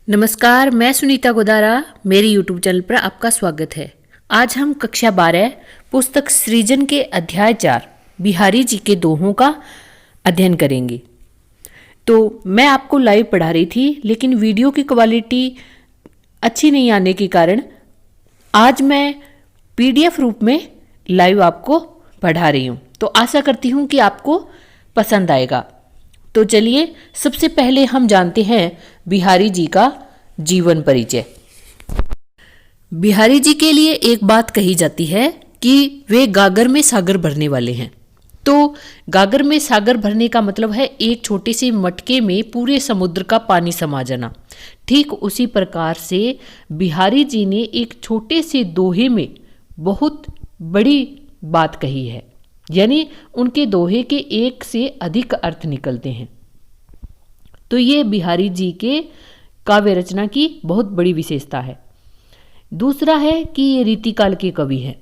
नमस्कार, मैं सुनीता गोदारा। मेरे YouTube चैनल पर आपका स्वागत है। आज हम कक्षा 12 पुस्तक सृजन के अध्याय 4 बिहारी जी के दोहों का अध्ययन करेंगे। तो मैं आपको लाइव पढ़ा रही थी, लेकिन वीडियो की क्वालिटी अच्छी नहीं आने के कारण आज मैं PDF रूप में लाइव आपको पढ़ा रही हूँ। तो आशा करती हूँ कि आपको पसंद आएगा। तो चलिए सबसे पहले हम जानते हैं बिहारी जी का जीवन परिचय। बिहारी जी के लिए एक बात कही जाती है कि वे गागर में सागर भरने वाले हैं। तो गागर में सागर भरने का मतलब है एक छोटे से मटके में पूरे समुद्र का पानी समा जाना। ठीक उसी प्रकार से बिहारी जी ने एक छोटे से दोहे में बहुत बड़ी बात कही है, यानी उनके दोहे के एक से अधिक अर्थ निकलते हैं। तो ये बिहारी जी के काव्य रचना की बहुत बड़ी विशेषता है। दूसरा है कि ये रीतिकाल के कवि हैं।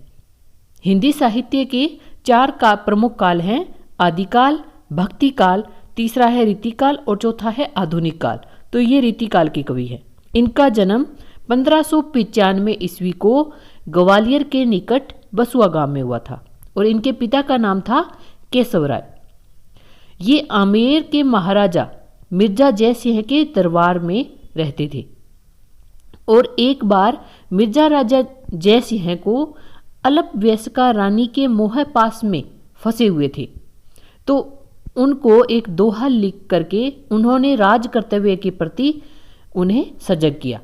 हिंदी साहित्य के 4 प्रमुख काल हैं: आदिकाल, भक्तिकाल, तीसरा है रीतिकाल और चौथा है आधुनिक काल। तो ये रीतिकाल के कवि हैं। इनका जन्म 1595 ईस्वी को ग्वालियर के निकट बसुआ गांव में हुआ था और इनके पिता का नाम था केशव राय। ये आमेर के महाराजा मिर्जा जय सिंह के दरबार में रहते थे और एक बार मिर्जा राजा जय सिंह को अल्प वयस्का रानी के मोह पास में फंसे हुए थे। तो उनको एक दोहा लिख करके उन्होंने राज कर्तव्य के प्रति उन्हें सजग किया।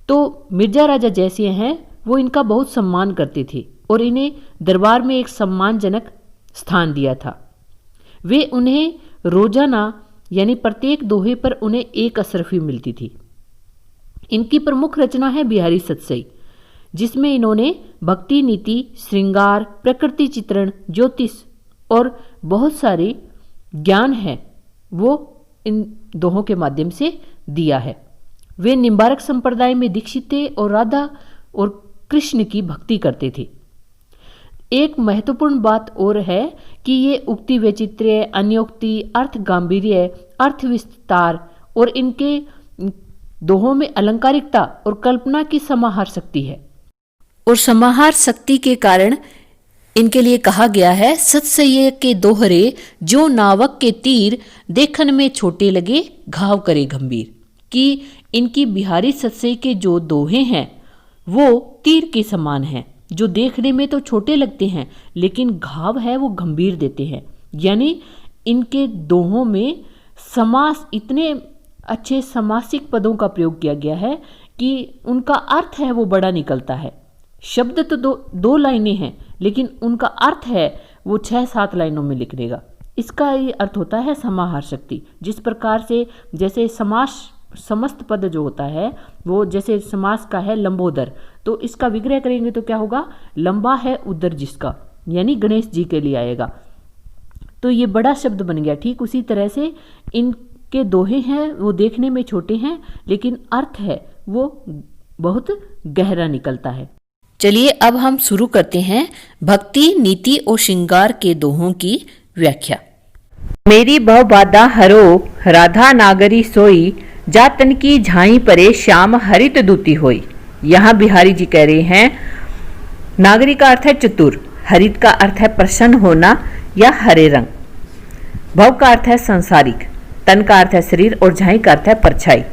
तो मिर्जा राजा जय सिंह हैं, वो इनका बहुत सम्मान करते थे और इन्हें दरबार में एक सम्मानजनक स्थान दिया था। वे उन्हें रोजाना यानी प्रत्येक दोहे पर उन्हें एक अशरफी मिलती थी। इनकी प्रमुख रचना है बिहारी सतसई, जिसमें इन्होंने भक्ति, नीति, श्रृंगार, प्रकृति चित्रण, ज्योतिष और बहुत सारे ज्ञान है वो इन दोहों के माध्यम से दिया है। वे निम्बारक संप्रदाय में दीक्षित थे और राधा और कृष्ण की भक्ति करते थे। एक महत्वपूर्ण बात और है कि ये उक्ति वैचित्र्य, अन्योक्ति, अर्थ गांभीर्य, अर्थ विस्तार और इनके दोहों में अलंकारिकता और कल्पना की समाहार शक्ति है। और समाहार शक्ति के कारण इनके लिए कहा गया है, सतसई के दोहरे जो नावक के तीर, देखन में छोटे लगे घाव करे गंभीर। कि इनकी बिहारी सतसई के जो दोहे हैं वो तीर के समान हैं, जो देखने में तो छोटे लगते हैं लेकिन घाव है वो गंभीर देते हैं। यानी इनके दोहों में समास, इतने अच्छे समासिक पदों का प्रयोग किया गया है कि उनका अर्थ है वो बड़ा निकलता है। शब्द तो दो लाइनें हैं लेकिन उनका अर्थ है वो 6-7 लाइनों में लिखने का। इसका ये अर्थ होता है समाहार शक्ति। जिस प्रकार से जैसे समस्त पद जो होता है वो जैसे समास का है लंबोदर, तो इसका विग्रह करेंगे तो क्या होगा, लंबा है उदर जिसका, यानी गणेश जी के लिए आएगा। तो ये बड़ा शब्द बन गया। ठीक उसी तरह से इनके दोहे हैं वो देखने में छोटे हैं लेकिन अर्थ है वो बहुत गहरा निकलता है। चलिए अब हम शुरू करते हैं भक्ति, नीति और श्रृंगार के दोहों की व्याख्या। मेरी भव बाधा हरो राधा नागरी सोई, जातन की झाई परे श्याम हरित दूती होई। यहाँ बिहारी जी कह रहे हैं नागरी का अर्थ है चतुर, हरित का अर्थ है प्रसन्न होना या हरे रंग, भव का अर्थ है सांसारिक, तन का अर्थ है शरीर और झाई का अर्थ है परछाई।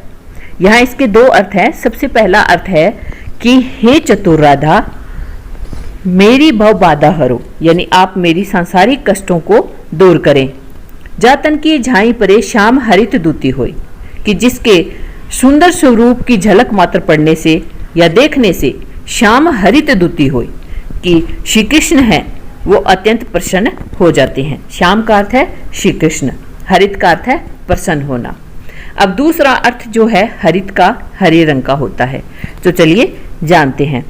यहाँ इसके 2 अर्थ हैं। सबसे पहला अर्थ है कि हे चतुर राधा, मेरी भव बाधा हरो, यानी आप मेरी सांसारिक कष्टों को दूर करें। जातन की झाई परे श्याम हरित दूती होई, कि जिसके सुंदर स्वरूप की झलक मात्र पड़ने से या देखने से श्याम हरित दूती होई, कि श्री कृष्ण है वो अत्यंत प्रसन्न हो जाते हैं। श्याम का अर्थ है श्री कृष्ण, हरित का अर्थ है प्रसन्न होना। अब दूसरा अर्थ जो है हरित का हरे रंग का होता है। तो चलिए जानते हैं।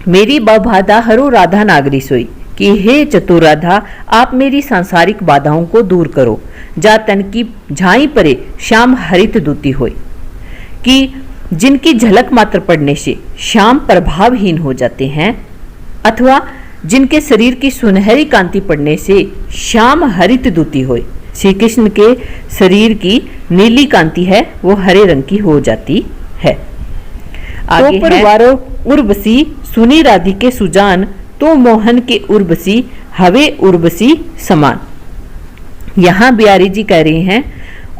मेरी बाधा हरो राधा नागरी सोई, कि हे चतुर राधा आप मेरी सांसारिक बाधाओं को दूर करो। जातन की झाई परे श्याम हरित दूती होई, कि जिनकी झलक मात्र पड़ने से श्याम प्रभावहीन हो जाते हैं, अथवा जिनके शरीर की सुनहरी कांति पड़ने से श्याम हरित दूती होई, श्री कृष्ण के शरीर की नीली कांति है वो हरे रंग की हो जाती है। आगे तो परवारो उर्वशी सुनी राधिके सुजान, तो मोहन के उर्वशी हवे उर्वशी समान। यहाँ बिहारी जी कह रहे हैं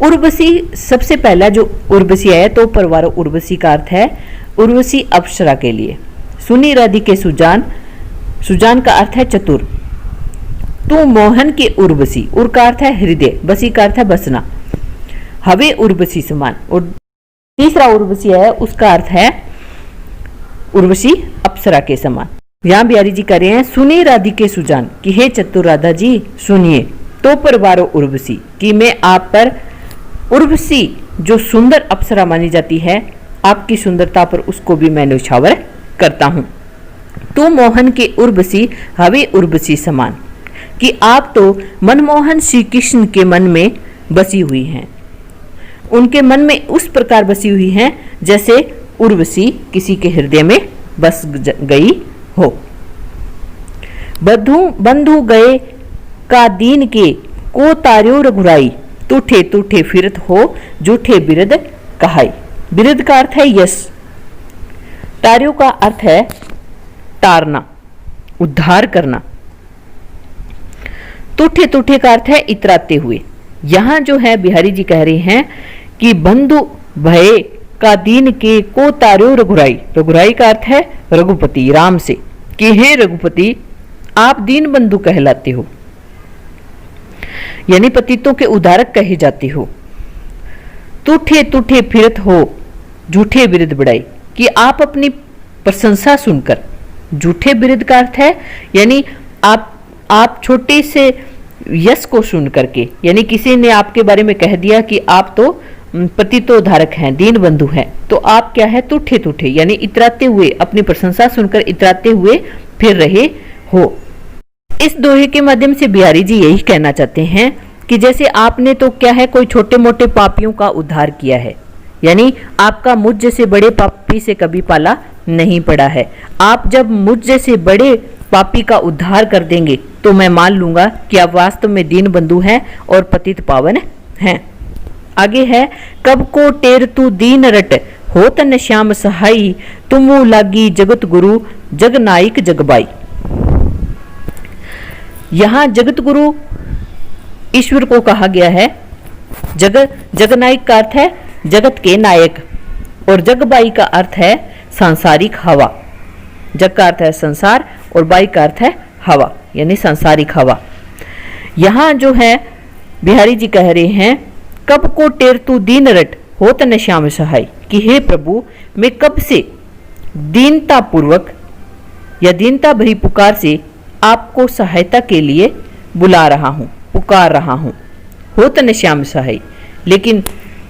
उर्वशी, सबसे पहला जो उर्वशी है तो परवारो उर्वशी का अर्थ है उर्वशी अप्सरा के लिए। सुनी राधिके सुजान, सुजान का अर्थ है चतुर। तो मोहन के उर्वशी, उर का अर्थ है हृदय, बसी का अर्थ है बसना, हवे उर्वशी समान। और तीसरा उर्वशी है उसका अर्थ है उर्वशी अप्सरा के समान। यहाँ बिहारी जी कह रहे हैं सुनिए राधिके सुजान कि हे चतुर राधा जी सुनिए, तो परवारो उर्वशी कि मैं आप पर उर्वशी जो सुंदर अप्सरा मानी जाती है, आपकी सुंदरता पर उसको भी मैं न्यौछावर करता हूँ। तो मोहन के उर्वशी हवे उर्वशी समान, कि आप तो मनमोहन श्री कृष्ण के मन में बसी हुई हैं, उनके मन में उस प्रकार बसी हुई हैं जैसे उर्वशी किसी के हृदय में बस गई हो। बंधु गए का दीन के को तार्यो रघुराई, तूठे तूठे फिरत हो जूठे बिरद कहाई। बिरद का अर्थ है यश, तार्यो का अर्थ है तारना, उद्धार करना। तूठे तूठे का अर्थ है इतराते हुए। यहां जो है बिहारी जी कह रहे हैं कि बंधु भय का दीन के को तार्यो रघुराई, रघुराई का अर्थ है रघुपति राम से, कि हे रघुपति आप दीन बंधु कहलाते हो, यानी पतितों के उद्धारक कहे जाते हो। तूठे तूठे फिरत हो झूठे बिरद बढ़ाई, कि आप अपनी प्रशंसा सुनकर, झूठे बिरद का अर्थ है यानी आप छोटे से यश को सुन करके, यानी किसी ने आपके बारे में कह दिया कि आप तो पतितोद्धारक हैं, दीन बंधु हैं, तो आप क्या है तूठे तूठे यानी इतराते हुए, अपनी प्रशंसा सुनकर इतराते हुए फिर रहे हो। इस दोहे के माध्यम से बिहारी जी यही कहना चाहते हैं कि जैसे आपने तो क्या है कोई छोटे मोटे पापियों का उद्धार किया है, यानी आपका मुझ जैसे बड़े पापी से कभी पाला नहीं पड़ा है। आप जब मुझ जैसे बड़े पापी का उद्धार कर देंगे तो मैं मान लूंगा कि आप वास्तव में दीन बंधु हैं और पतित पावन हैं। आगे है कब को टेर तू दीन रट हो तन श्याम सहाई, तुमु लागी जगत गुरु जग नायक जगबाई। यहां जगत गुरु ईश्वर को कहा गया है। जगनायक का अर्थ है जगत के नायक, और जगबाई का अर्थ है सांसारिक हवा। जग का अर्थ है संसार और बाई का अर्थ है हवा, यानी सांसारिक हवा। यहां जो है बिहारी जी कह रहे हैं कब को टेर तू दीन रट हो तन श्याम सहाय, कि हे प्रभु मैं कब से दीनता पूर्वक या दीनता भरी पुकार से आपको सहायता के लिए बुला रहा हूं, पुकार रहा हूं। हो तन श्याम सहाय, लेकिन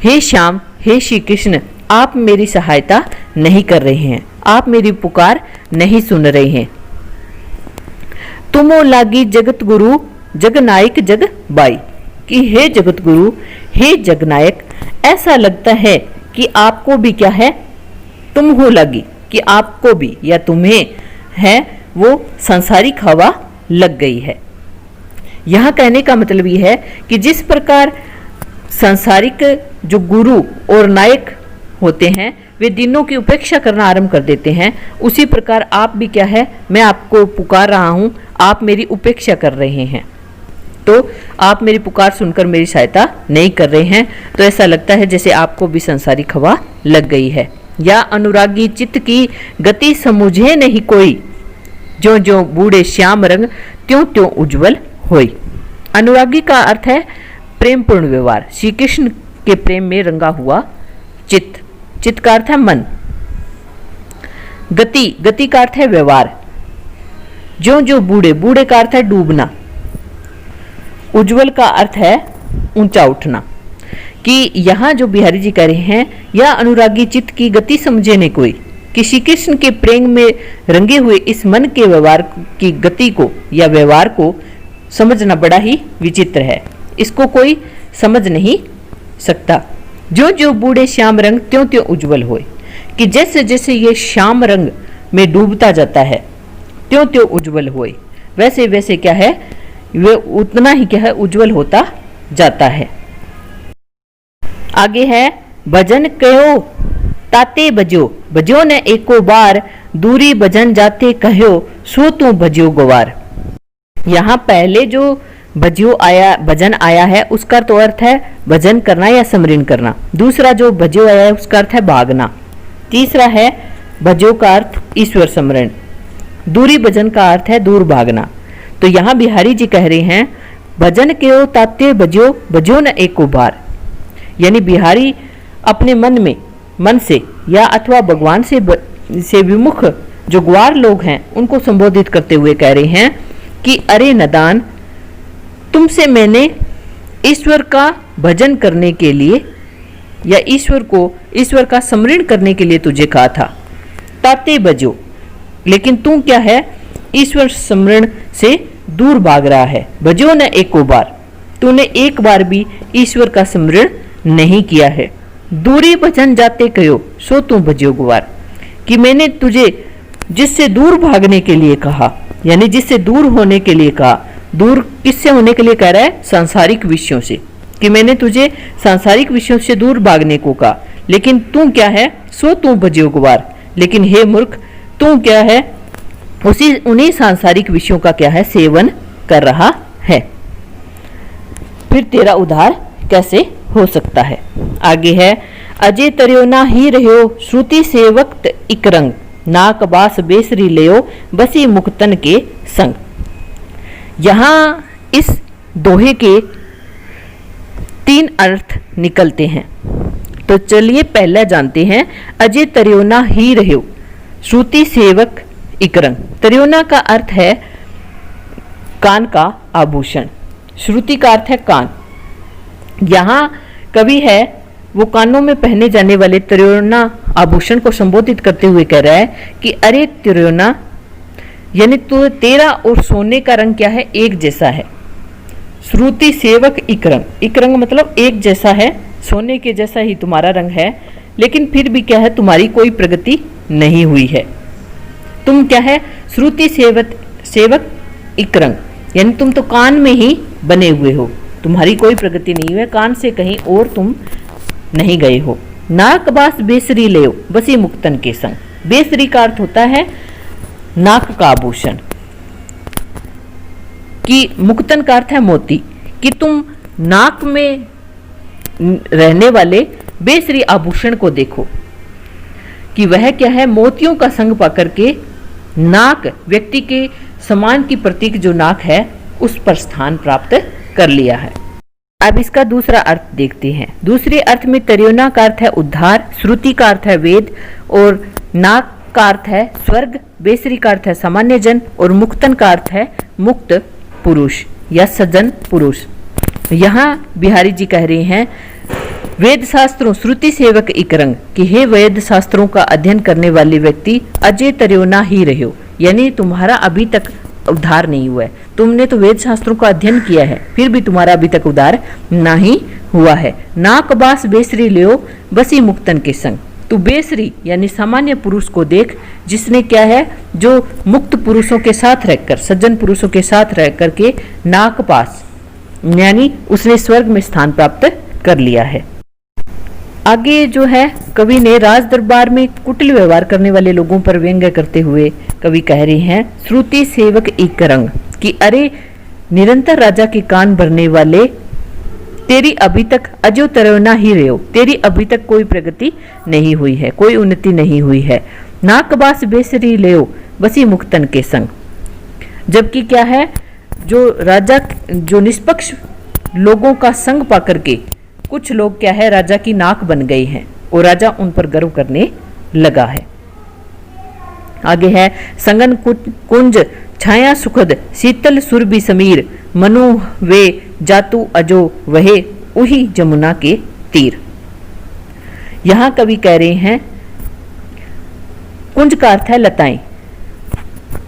हे श्याम, हे श्री कृष्ण आप मेरी सहायता नहीं कर रहे हैं, आप मेरी पुकार नहीं सुन रहे हैं। तुमो लागी जगत गुरु जगनायक जग बाई, कि हे जगत गुरु हे जगनायक, ऐसा लगता है कि आपको भी क्या है तुम हो लगी, कि आपको भी या तुम्हें है वो सांसारिक हवा लग गई है। यहां कहने का मतलब ये है कि जिस प्रकार सांसारिक जो गुरु और नायक होते हैं वे दिनों की उपेक्षा करना आरंभ कर देते हैं, उसी प्रकार आप भी क्या है मैं आपको पुकार रहा हूं, आप मेरी उपेक्षा कर रहे हैं, तो आप मेरी पुकार सुनकर मेरी सहायता नहीं कर रहे हैं, तो ऐसा लगता है जैसे आपको भी सांसारिक हवा लग गई है। या अनुरागी चित्त की गति समझे नहीं कोई, जो जो बूढ़े श्याम रंग त्यों त्यों उज्जवल होई। अनुरागी का अर्थ है प्रेम पूर्ण व्यवहार, श्री कृष्ण के प्रेम में रंगा हुआ चित्त। चित्त का अर्थ है मन। गति, गति का अर्थ है व्यवहार। जो जो बूढ़े, बूढ़े का अर्थ है डूबना। उज्जवल का अर्थ है ऊंचा उठना। कि यहाँ जो बिहारी जी कह रहे हैं यह अनुरागी चित्त की गति समझे नहीं कोई, कि श्री कृष्ण के प्रेम में रंगे हुए इस मन के व्यवहार की गति को या व्यवहार को समझना बड़ा ही विचित्र है, इसको कोई समझ नहीं सकता। जो जो बूढ़े श्याम रंग त्यों त्यों उज्जवल होए, कि जैसे जैसे ये श्याम रंग में डूबता जाता है त्यों त्यों उज्जवल होए, वैसे वैसे क्या है वे उतना ही क्या है उज्जवल होता जाता है। आगे है भजन कहो ताते बजो, बजो न एको बार, दूरी भजन जाते कहो सो तू भजो गवार। यहाँ पहले जो भजन आया है उसका तो अर्थ है भजन करना या स्मरण करना। दूसरा जो भजो आया है उसका अर्थ है भागना। तीसरा है भजो का अर्थ ईश्वर स्मरण। दूरी भजन का अर्थ है दूर भागना। तो यहाँ बिहारी जी कह रहे हैं भजन कहो ताते बजो, बजो न एको बार। यानी बिहारी अपने मन से या अथवा भगवान से विमुख जो ग्वार लोग हैं उनको संबोधित करते हुए कह रहे हैं कि अरे नदान, तुमसे मैंने ईश्वर का भजन करने के लिए या ईश्वर का स्मरण करने के लिए तुझे कहा था, ताते बजो, लेकिन तू क्या है ईश्वर स्मरण से दूर भाग रहा है। बजो न एको बार, तूने एक बार भी ईश्वर का स्मरण नहीं किया है। दूरी भजन जाते कहो सो तू भजो गुवार, कि मैंने तुझे जिससे दूर भागने के लिए कहा, यानी जिससे दूर होने के लिए कहा। दूर किससे होने के लिए कह रहा है? सांसारिक विषयों से, कि मैंने तुझे सांसारिक विषयों से दूर भागने को कहा, लेकिन तू क्या है सो तू भजो गुवार। लेकिन हे मूर्ख, तू क्या है उन्हीं सांसारिक विषयों का क्या है सेवन कर रहा है। फिर तेरा उद्धार कैसे हो सकता है? आगे है अजय तरियो ना ही रहो, श्रुति सेवक इकरंग, नाक बास बेसरी लेयो, बसी मुक्तन के संग। यहां इस दोहे के 3 अर्थ निकलते हैं। तो चलिए पहला जानते हैं। अजय तरियोना ही रहो, श्रुति सेवक इकरंग। तरियोना का अर्थ है कान का आभूषण, श्रुति का अर्थ है कान। यहाँ कवि है वो कानों में पहने जाने वाले तरियोना आभूषण को संबोधित करते हुए कह रहा है कि अरे तरियोना, यानी तो तेरा और सोने का रंग क्या है? एक जैसा है। श्रुति सेवक इकरंग, इकरंग मतलब एक जैसा है, सोने के जैसा ही तुम्हारा रंग है, लेकिन फिर भी क्या है तुम्हारी कोई प्रगति नहीं हुई है। तुम क्या है श्रुति सेवक इकरंग, यानी तुम तो कान में ही बने हुए हो, तुम्हारी कोई प्रगति नहीं हुई है, कान से कहीं और तुम नहीं गए हो। नाक बास बेसरी लेओ, बसी मुक्तन के संग। बेसरी का अर्थ होता है नाक का आभूषण, कि मुक्तन का अर्थ है मोती, कि तुम नाक में रहने वाले बेसरी आभूषण को देखो कि वह क्या है मोतियों का संग पाकर के नाक व्यक्ति के समान की प्रतीक जो नाक है उस पर स्थान प्राप्त कर लिया है। अब इसका दूसरा अर्थ देखते हैं। दूसरे अर्थ में तरियोना का अर्थ है उद्धार, श्रुति का अर्थ है वेद और नाक का अर्थ है स्वर्ग, बेसरी का अर्थ है सामान्य जन और मुक्तन का अर्थ है मुक्त पुरुष या सज्जन पुरुष। यहाँ बिहारी जी कह रहे हैं वेद शास्त्रों श्रुति सेवक इकरंग, कि हे वेद शास्त्रों का अध्ययन करने वाले व्यक्ति अजय तरियोना ही रहो, यानी तुम्हारा अभी तक उद्धार नहीं हुआ है। तुमने तो वेद शास्त्रों का अध्ययन किया है फिर भी तुम्हारा अभी तक उद्धार नहीं हुआ है। नाक बास बेसरी लियो, बसी मुक्तन के संग। तू बेसरी यानी सामान्य पुरुष को देख, जिसने क्या है जो मुक्त पुरुषों के साथ रहकर सज्जन पुरुषों के साथ रह करके नाक पास यानी उसने स्वर्ग में स्थान प्राप्त कर लिया है। आगे जो है कवि ने राज दरबार में कुटिल व्यवहार करने वाले लोगों पर व्यंग्य करते हुए कवि कह रहे हैं श्रुति सेवक इकरंग, कि अरे निरंतर राजा के कान भरने वाले, तेरी अभी तक अजो तरियोना ही रहो, तेरी अभी तक कोई प्रगति नहीं हुई है, कोई उन्नति नहीं हुई है। नाकबास बेसरी लेओ, बसी मुक्तन के संग। जबकि क्या है जो राजा जो निष्पक्ष लोगों का संग पाकर के कुछ लोग क्या है राजा की नाक बन गए हैं और राजा उन पर गर्व करने लगा है। आगे है संगन कुंज छाया सुखद, शीतल सुरभि समीर, मनु वे जातु अजो वहे उही जमुना के तीर। यहां कवि कह रहे हैं कुंज का अर्थ है लताएं,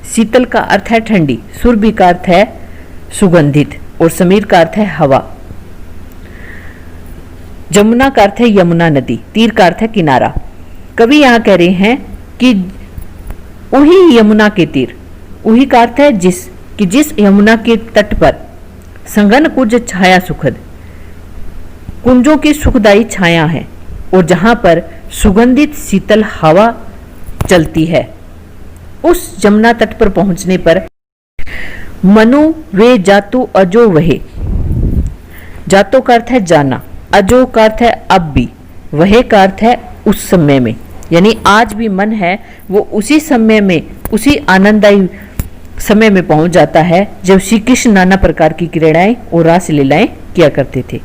शीतल का अर्थ है ठंडी, सुरभि का अर्थ है सुगंधित और समीर का अर्थ है हवा। जमुना का अर्थ है यमुना नदी, तीर का अर्थ है किनारा। कवि यहाँ कह रहे हैं कि उही यमुना के तीर, उही का अर्थ है जिस यमुना के तट पर संगन कुंज छाया सुखद, कुंजों की सुखदायी छाया है और जहां पर सुगंधित शीतल हवा चलती है। उस जमुना तट पर पहुंचने पर मनु वे जातु अजो वहे, जातो का अर्थ है जाना, अजो का अर्थ है अब भी, वहे का अर्थ है उस समय में, यानी आज भी मन है वो उसी समय में, उसी आनंददायी समय में पहुंच जाता है जब श्री कृष्ण नाना प्रकार की क्रीड़ाएं और रास लीलाएं किया करते थे।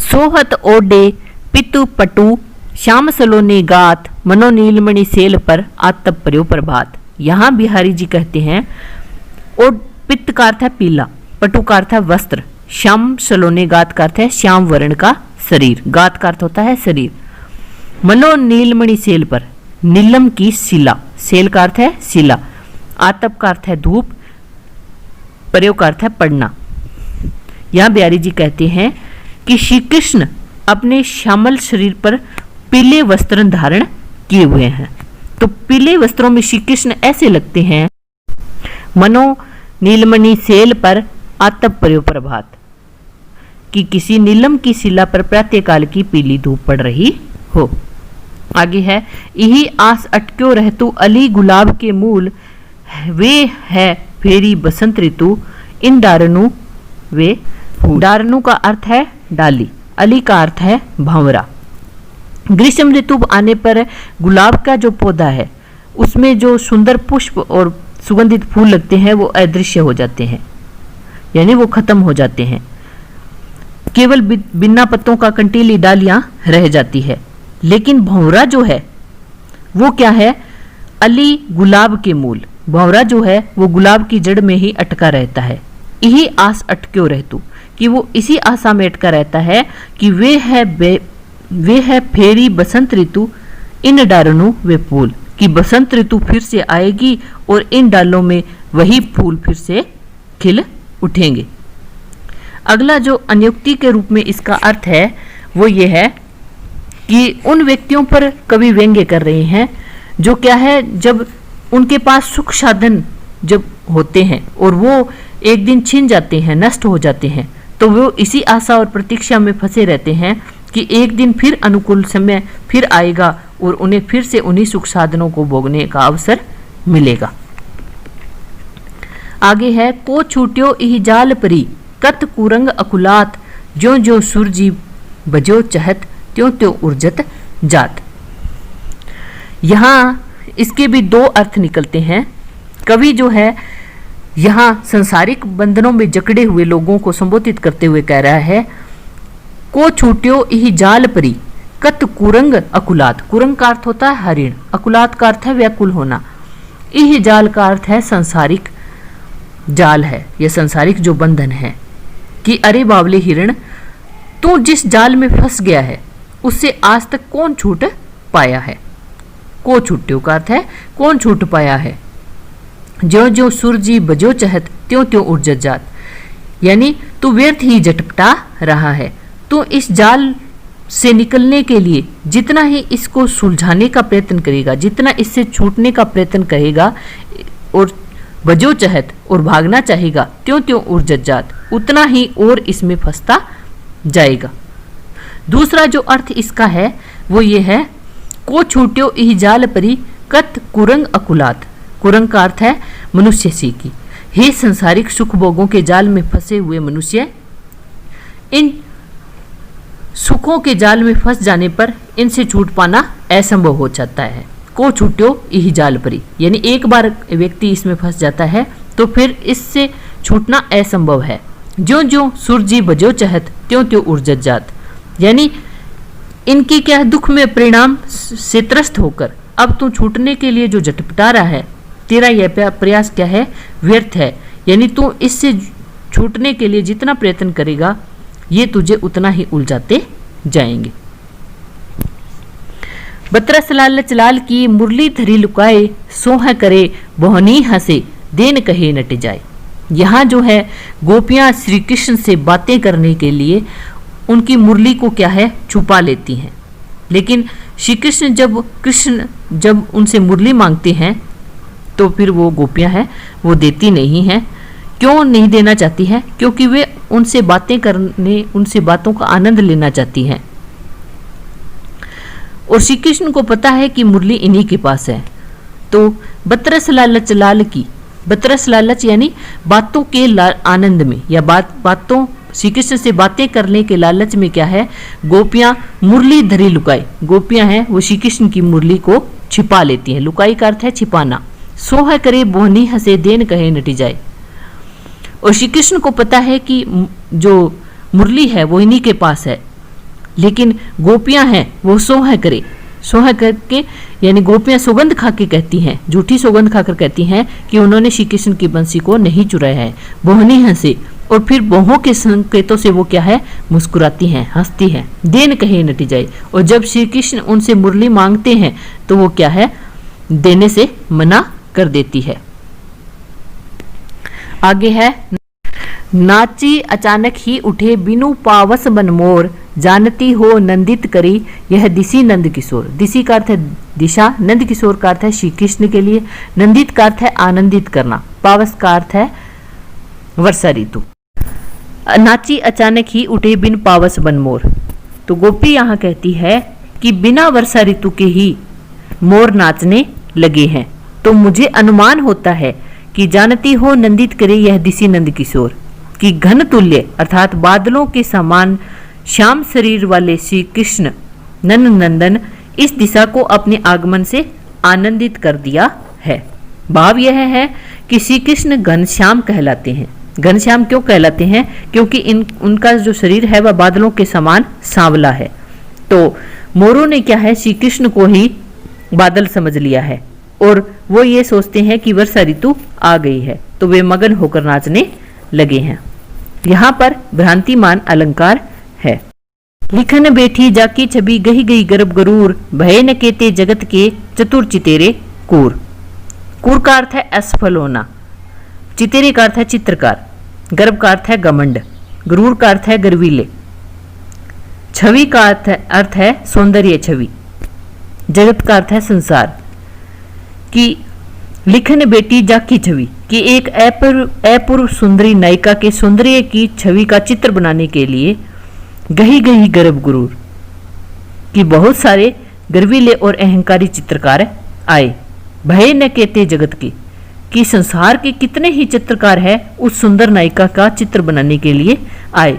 सोहत ओडे पितु पटु श्याम सलोने गात मनो नीलमणि सेल पर आतप पर्यो प्रभात। यहाँ बिहारी जी कहते हैं ओड पित्त का अर्थ है पीला, पटु का अर्थ है वस्त्र, श्याम सलोने गात का अर्थ है श्याम वर्ण का शरीर, गात का अर्थ होता है शरीर। मनो नीलमणि सेल पर, नीलम की शिला, सेल का अर्थ है शिला, आतप का अर्थ है धूप, प्रयोग का अर्थ है पढ़ना। यहाँ बिहारी जी कहते हैं कि श्री कृष्ण अपने श्यामल शरीर पर पीले वस्त्र धारण किए हुए हैं। तो पीले वस्त्रों में श्री कृष्ण ऐसे लगते हैं मनो नीलमणि सेल पर आतप पर्यो प्रभात, कि किसी नीलम की शिला पर प्रातःकाल की पीली धूप पड़ रही हो। आगे है यही आस अटक्यो रहतु अली गुलाब के मूल, वे है फेरी बसंत ऋतु इन डारनु वे फूल। डारनु का अर्थ है डाली, अली का अर्थ है भंवरा। ग्रीष्म ऋतु आने पर गुलाब का जो पौधा है उसमें जो सुंदर पुष्प और सुगंधित फूल लगते हैं वो अदृश्य हो जाते हैं, यानी वो खत्म हो जाते हैं, केवल बिना पत्तों का कंटीली डालियां रह जाती है। लेकिन भंवरा जो है वो क्या है, अली गुलाब के मूल, भंवरा जो है वो गुलाब की जड़ में ही अटका रहता है। यही आस अटक्यो रहतु, कि वो इसी आशा में अटका रहता है कि वे है फेरी बसंत ऋतु इन डारनु वे फूल, कि बसंत ऋतु फिर से आएगी और इन डालों में वही फूल फिर से खिल उठेंगे। अगला जो अन्योक्ति के रूप में इसका अर्थ है वो ये है कि उन व्यक्तियों पर कवि व्यंग्य कर रहे हैं जो क्या है, जब उनके पास सुख साधन जब होते हैं और वो एक दिन छिन जाते हैं, नष्ट हो जाते हैं, तो वो इसी आशा और प्रतीक्षा में फंसे रहते हैं कि एक दिन फिर अनुकूल समय फिर आएगा और उन्हें फिर से उन्हीं सुख साधनों को भोगने का अवसर मिलेगा। आगे है को छूट्यो इह जाल परी कत कुरंग अकुलात, ज्यो ज्यो सूरजी बजो चहत त्यों त्यों उर्जत जात। यहाँ इसके भी दो अर्थ निकलते हैं। कवि जो है यहाँ संसारिक बंधनों में जकड़े हुए लोगों को संबोधित करते हुए कह रहा है को छूट्यो इह जाल परी कत कुरंग अकुलात। कुरंग का अर्थ होता है हरिण, अकुलात का अर्थ है व्याकुल होना, इह जाल का अर्थ है संसारिक जाल है, यह संसारिक जो बंधन है, कि अरे बावले हिरण तू जिस जाल में फंस गया है उससे आज तक कौन छूट पाया है। को छूट्यो का अर्थ है कौन छूट पाया है। ज्यो ज्यो सूरजी बजो चहत त्यों त्यों उर्जत जात, यानी तू व्यर्थ ही झटपटा रहा है। तो इस जाल से निकलने के लिए जितना ही इसको सुलझाने का प्रयत्न करेगा, जितना इससे छूटने का प्रयत्न करेगा और बजो चहत और भागना चाहेगा, त्यों त्यों उर्जत जात, उतना ही और इसमें फंसता जाएगा। दूसरा जो अर्थ इसका है वो ये है को छूट्यो इह जाल परी कत कुरंग अकुलात। कुरंग का अर्थ है मनुष्य सी की, हे संसारिक सुख भोगों के जाल में फंसे हुए मनुष्य, इन सुखों के जाल में फंस जाने पर इनसे छूट पाना असंभव हो जाता है। को छूट्यो इह जाल परी, यानी एक बार व्यक्ति इसमें फंस जाता है तो फिर इससे छूटना असंभव है। ज्यों ज्यों सूरजी बजो चहत त्यों त्यों उर्जत जात, यानी इनकी क्या दुख में परिणाम से त्रस्त होकर अब तू छूटने के लिए जो झटपटा रहा है, तेरा यह प्रयास क्या है, व्यर्थ है। यानी तू इससे छूटने के लिए जितना प्रयत्न करेगा ये तुझे उतना ही उलझाते जाएंगे। बतरस लालच लाल की मुरली धरी लुकाए, सोह करे बोहनी हंसे देन कहे नट जाए। यहाँ जो है गोपियाँ श्री कृष्ण से बातें करने के लिए उनकी मुरली को क्या है छुपा लेती हैं, लेकिन श्री कृष्ण जब उनसे मुरली मांगते हैं तो फिर वो गोपियाँ हैं वो देती नहीं हैं, क्यों नहीं देना चाहती है? क्योंकि वे उनसे बातें करने, उनसे बातों का आनंद लेना चाहती हैं। और श्री कृष्ण को पता है कि मुरली इन्हीं के पास है। तो बतरस लालच लाल की, बतरस लालच यानी बातों के आनंद में, या बातों श्री कृष्ण से बातें करने के लालच में क्या है, गोपियां मुरली धरी लुकाई, गोपियां हैं वो श्री कृष्ण की मुरली को छिपा लेती हैं। लुकाई का अर्थ है छिपाना। सोह करे बोहनी हंसे देन कहे नटी जाए। और श्री कृष्ण को पता है कि जो मुरली है वो इन्हीं के पास है, लेकिन गोपियां हैं वो सोह करे, सोह करके यानी गोपियां सौगंध खा के कहती हैं, झूठी सौगंध खाकर कहती हैं कि उन्होंने श्री कृष्ण की बंसी को नहीं चुराया है। बोहनी हंसे, और फिर बोहों के संकेतों से वो क्या है, मुस्कुराती हैं, हंसती हैं। देन कहे नटी जाए। और जब श्री कृष्ण उनसे मुरली मांगते हैं तो वो क्या है, देने से मना कर देती है। आगे है, नाची अचानक ही उठे बिनु पावस बन मोर, जानती हो नंदित करी यह दिशी नंद किशोर। दिशी का अर्थ है दिशा, नंद किशोर का अर्थ है श्री कृष्ण के लिए, नंदित का अर्थ है आनंदित करना, पावस का अर्थ है वर्षा ऋतु। नाची अचानक ही उठे बिन पावस बन मोर। तो गोपी यहाँ कहती है कि बिना वर्षा ऋतु के ही मोर नाचने लगे हैं। तो मुझे अनुमान होता है कि जानती हो नंदित करे यह दिशी नंद किशोर, कि घन तुल्य अर्थात बादलों के समान श्याम शरीर वाले श्री कृष्ण नंद नंदन इस दिशा को अपने आगमन से आनंदित कर दिया है। भाव यह है कि श्री कृष्ण घनश्याम कहलाते हैं। घनश्याम क्यों कहलाते हैं? क्योंकि उनका जो शरीर है वह बादलों के समान सांवला है। तो मोरों ने क्या है, श्री कृष्ण को ही बादल समझ लिया है और वो ये सोचते हैं कि वर्षा ऋतु आ गई है, तो वे मगन होकर नाचने लगे हैं। यहाँ पर भ्रांतिमान अलंकार है। लिखन बैठी जाकी छवि गही गई गर्भ गरूर, भय न केते जगत के चतुर चितेरे कूर। कूर का अर्थ है असफल होना, चितेरे का अर्थ है चित्रकार, गर्भ का अर्थ है घमंड, गरूर का अर्थ है गर्वीले, छवि का अर्थ है सौंदर्य छवि, जगत का अर्थ है संसार। कि लिखन बेटी जाकी छवि, कि एक अपूर्व सुंदरी नायिका के सौंदर्य की छवि का चित्र बनाने के लिए गही गही गर्भ गुरूर, कि बहुत सारे गर्वीले और अहंकारी चित्रकार आए। भय न कहते जगत के, कि संसार के कितने ही चित्रकार है उस सुंदर नायिका का चित्र बनाने के लिए आए,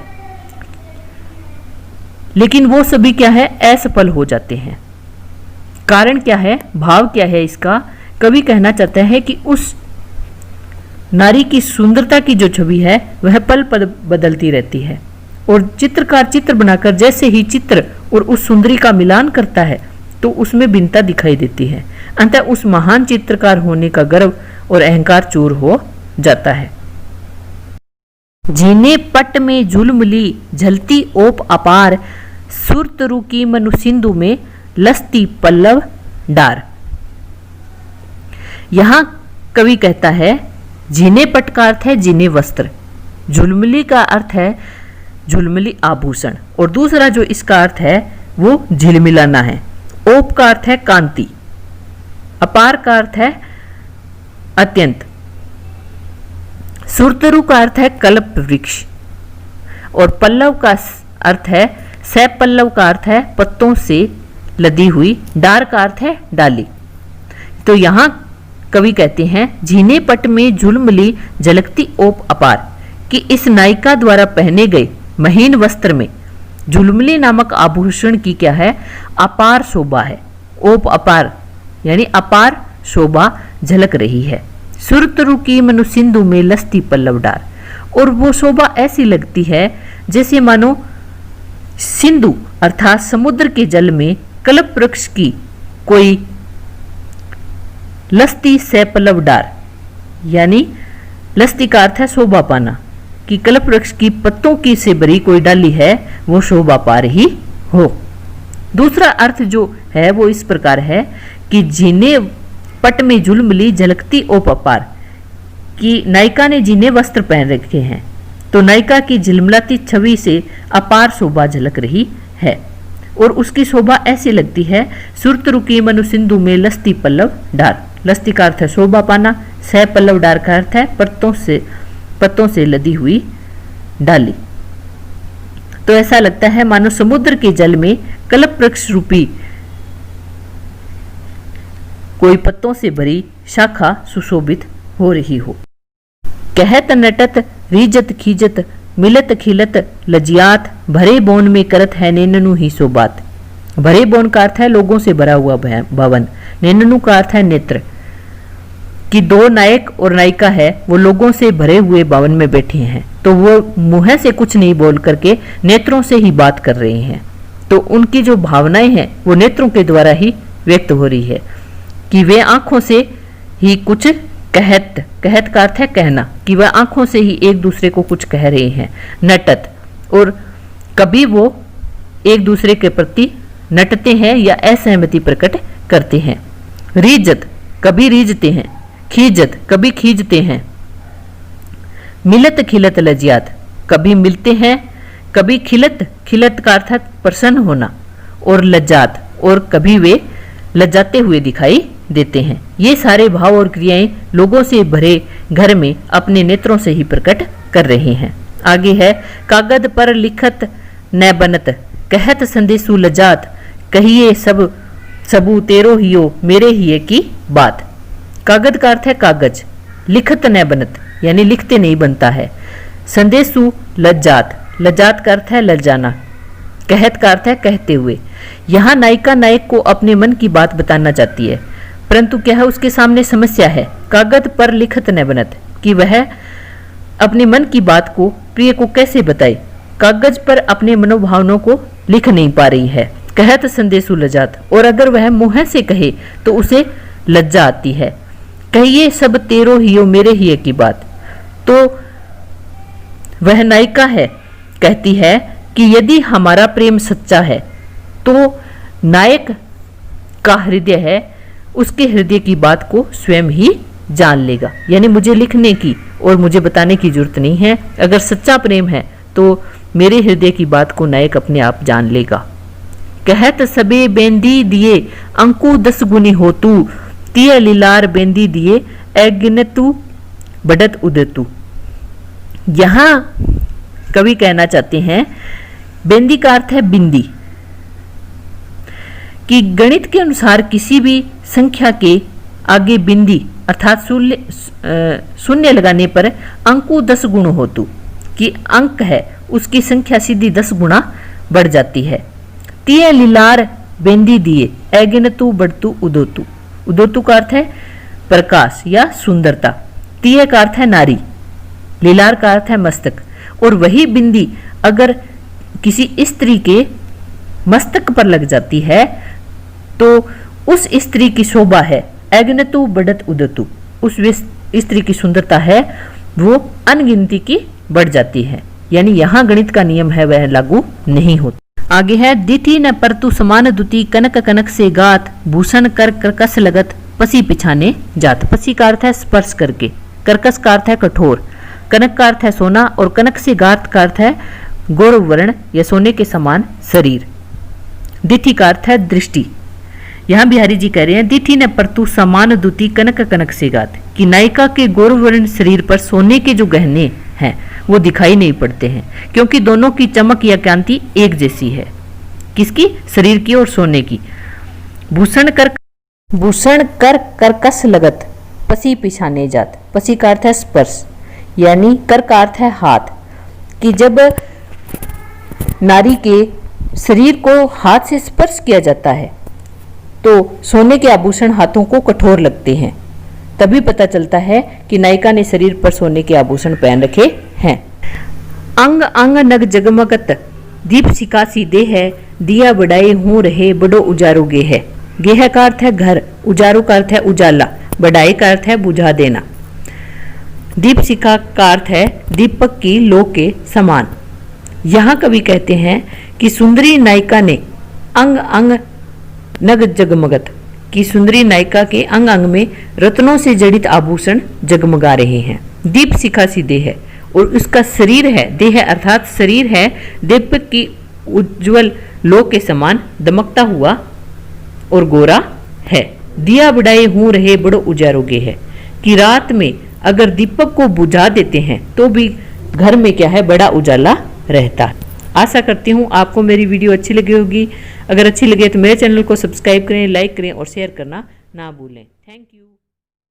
लेकिन वो सभी क्या है, असफल हो जाते हैं। कारण क्या है, भाव क्या है इसका? कवि कहना चाहता है कि उस नारी की सुंदरता की जो छवि है वह पल पल बदलती रहती है, और चित्रकार चित्र बनाकर जैसे ही चित्र और उस सुंदरी का मिलान करता है तो उसमें भिन्नता दिखाई देती है। अंततः उस महान चित्रकार होने का गर्व और अहंकार चूर हो जाता है। जीने पट में झुलमिली झलती ओप अपार, सुरतरु की मनु सिंधु में लसती पल्लव डार। यहां कवि कहता है जीने पट का अर्थ है जीने वस्त्र, झुलमिली का अर्थ है झुलमिली आभूषण, और दूसरा जो इसका अर्थ है वो झिलमिलाना है। ओप का अर्थ है कांति, अपार का अर्थ है अत्यंत, सुरतरु का अर्थ है कल्प वृक्ष, और पल्लव का अर्थ है सैप, पल्लव का अर्थ है पत्तों से लदी हुई, डार का अर्थ है डाली। तो यहां कवि कहते हैं झीने पट में झुलमिली झलकती ओप अपार, कि इस नायिका द्वारा पहने गए महीन वस्त्र में झुलमिली नामक आभूषण की क्या है, अपार शोभा है। ओप अपार यानी अपार शोभा झलक रही है। सुरतरु की मनु सिंधु में लसती पल्लव डार, और वो शोभा ऐसी लगती है जैसे मानो सिंधु अर्थात समुद्र के जल में कल्प वृक्ष की कोई लसती से पल्लव डार, यानी लसती का अर्थ है शोभा पाना, कि कल्प वृक्ष की पत्तों की से भरी कोई डाली है वो शोभा पा रही हो। दूसरा अर्थ जो है वो इस प्रकार है कि जीने पट में झुलमिली झलकती ओप अपार, कि नायिका ने जीने वस्त्र पहन रखे हैं तो नायिका की झिलमिलाती छवि से अपार शोभा झलक रही है, और उसकी शोभा ऐसी लगती है सुरतरु की मनु सिंधु में लसती पल्लव डार। लसती का अर्थ है शोभा पाना, सह पल्लव डार का अर्थ है पत्तों से पत्तों से लदी हुई डाली। तो ऐसा लगता है मानो समुद्र के जल में कल्प वृक्ष रूपी कोई पत्तों से भरी शाखा सुशोभित हो रही हो। कहत नटत रीजत खीजत मिलत खिलत लजियात भरे बोन में करत है नेननु ही सो बात। भरे बोन का अर्थ है लोगों से भरा हुआ भवन, नेननु का अर्थ है नेत्र। कि दो नायक और नायिका है, वो लोगों से भरे हुए भवन में बैठे हैं, तो वो मुंह से कुछ नहीं बोल करके नेत्रों से ही बात कर रहे हैं। तो उनकी जो भावनाएं हैं वो नेत्रों के द्वारा ही व्यक्त हो रही है कि वे आंखों से ही कुछ कहत का अर्थ है कहना, कि वह आंखों से ही एक दूसरे को कुछ कह रहे हैं। नटत, और कभी वो एक दूसरे के प्रति नटते हैं या असहमति प्रकट करते हैं। रीजत, कभी रीझते हैं। खीजत, कभी खींचते हैं। मिलत खिलत लजियात, कभी मिलते हैं, कभी खिलत का अर्थ है प्रसन्न होना, और लज्जात, और कभी वे लज्जाते हुए दिखाई देते हैं। ये सारे भाव और क्रियाएं लोगों से भरे घर में अपने नेत्रों से ही प्रकट कर रहे हैं। आगे है कागद पर लिखत न बनत कहत संदेशु लजात कहिए सब सबू तेरो हियो मेरे हिये की बात। कागद का अर्थ है कागज, लिखत न बनत यानी लिखते नहीं बनता है। संदेशु लज्जात, लज्जात का अर्थ है लज्जाना। कहत का अर्थ है कहते हुए। यहाँ नायिका नायक को अपने मन की बात बताना चाहती है, परंतु क्या है उसके सामने समस्या है। कागज पर लिखत न बनत, कि वह अपने मन की बात को प्रिय को कैसे बताए। कागज पर अपने मनोभावनों को लिख नहीं पा रही है। कहत संदेशु लज्जात, और अगर वह मुंह से कहे तो उसे लज्जा आती है। कहिए सब तेरो हियो मेरे हिये की बात। तो वह नायिका है, कहती है कि यदि हमारा प्रेम सच्चा है तो नायक का हृदय है, उसके हृदय की बात को स्वयं ही जान लेगा। यानी मुझे लिखने की और मुझे बताने की जरूरत नहीं है। अगर सच्चा प्रेम है तो मेरे हृदय की बात को नायक अपने आप जान लेगा। कहत सबे बेंदी दिए अंकु 10 गुनी हो तू तिय लीलार बेंदी दिए अगिनतु बढ़त उदतु। यहां कवि कहना चाहते हैं, बेंदी का अर्थ है बिंदी, कि गणित के अनुसार किसी भी संख्या के आगे बिंदी अर्थात शून्य लगाने पर अंकु 10 गुण होतु, कि अंक है उसकी संख्या सीधी 10 गुना बढ़ जाती है। तिय लीलार बेंदी दिए अगिनतु बढ़तु उदोतु। उदोतु का अर्थ है प्रकाश या सुंदरता। तिय का अर्थ है नारी, लीलार का अर्थ है मस्तक। और वही बिंदी अगर किसी स्त्री के मस्तक पर लग जाती है तो उस स्त्री की शोभा है अग्नतु बढ़त उदतु, उस स्त्री की सुंदरता है वो अनगिनती की बढ़ जाती है। यानी यहाँ गणित का नियम है वह लागू नहीं होता। आगे है दिथि न परतु समान दुति कनक कनक से गात भूषण कर कर्कस लगत पसी पिछाने जात। पसी का अर्थ है स्पर्श करके, कर्कस का अर्थ है कठोर, कनक का अर्थ है सोना, और कनक से गात का अर्थ है गौरव वर्ण या सोने के समान शरीर। दिथि का अर्थ है दृष्टि। यहाँ बिहारी जी कह रहे हैं दिथि न परतु समान दुति कनक कनक से गात, कि नायिका के गौरव वर्ण शरीर पर सोने के जो गहने हैं वो दिखाई नहीं पड़ते हैं, क्योंकि दोनों की चमक या कांति एक जैसी है। किसकी? शरीर की और सोने की। भूषण कर कर्कस लगत पसी पिछाने जात। पसी का अर्थ है स्पर्श, यानी कर का अर्थ है हाथ, कि जब नारी के शरीर को हाथ से स्पर्श किया जाता है तो सोने के आभूषण हाथों को कठोर लगते हैं। तभी पता चलता है कि नायिका ने शरीर पर सोने के आभूषण पहन रखे हैं। अंग अंग नग जगमगत दीप सिकासी दे है दिया बढ़ाए हूं रहे बड़ो उजारो गे है। गेह का अर्थ है घर, उजारो का अर्थ है उजाला, बढ़ाए का अर्थ है बुझा देना। दीप शिखा का अर्थ है दीपक की लो के समान। यहाँ कवि कहते हैं कि सुंदरी नायिका ने अंग अंग नग जगमगत, कि सुंदरी नायिका के अंग अंग में रत्नों से जड़ित आभूषण जगमगा रहे हैं। दीप शिखा सी देह है, और उसका शरीर है, देह अर्थात शरीर है दीपक की उज्जवल लो के समान दमकता हुआ और गोरा है। दिया बढ़ाए हूं रहे बड़ो उजारोगे है, कि रात में अगर दीपक को बुझा देते हैं तो भी घर में क्या है, बड़ा उजाला रहता है। आशा करती हूँ आपको मेरी वीडियो अच्छी लगी होगी। अगर अच्छी लगे तो मेरे चैनल को सब्सक्राइब करें, लाइक करें और शेयर करना ना भूलें। Thank you.